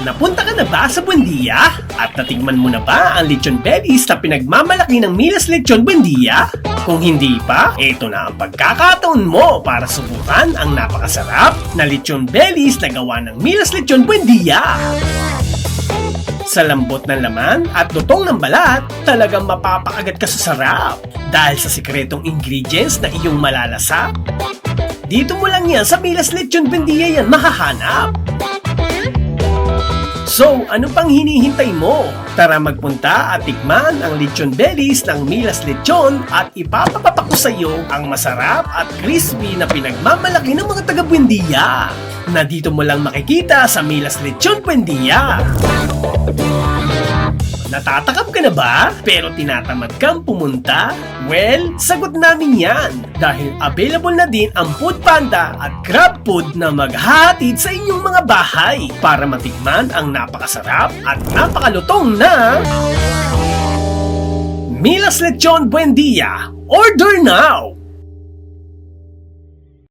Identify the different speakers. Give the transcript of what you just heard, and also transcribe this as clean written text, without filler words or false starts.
Speaker 1: Napunta ka na ba sa Buendia? At natikman mo na ba ang lechon bellies na pinagmamalaki ng Milas Lechon Buendia? Kung hindi pa, eto na ang pagkakataon mo para subukan ang napakasarap na lechon bellies na gawa ng Milas Lechon Buendia. Sa lambot ng laman at lutong ng balat, talagang mapapakagat ka sa sarap dahil sa sikretong ingredients na iyong malalasa. Dito mo lang yan sa Milas Lechon Buendia yan mahahanap. So, ano pang hinihintay mo? Tara magpunta at tikman ang lechon bellies ng Milas Lechon at ipapapapak ko sa iyo ang masarap at crispy na pinagmamalaki ng mga taga Buendia na dito mo lang makikita sa Milas Lechon Buendia. Natatakam ka na ba? Pero tinatamad kang pumunta? Well, sagot namin yan dahil available na din ang Food Panda at Grab Food na maghahatid sa inyong mga bahay para matikman ang napakasarap at napakalutong na Milas Lechon Buendia. Order now!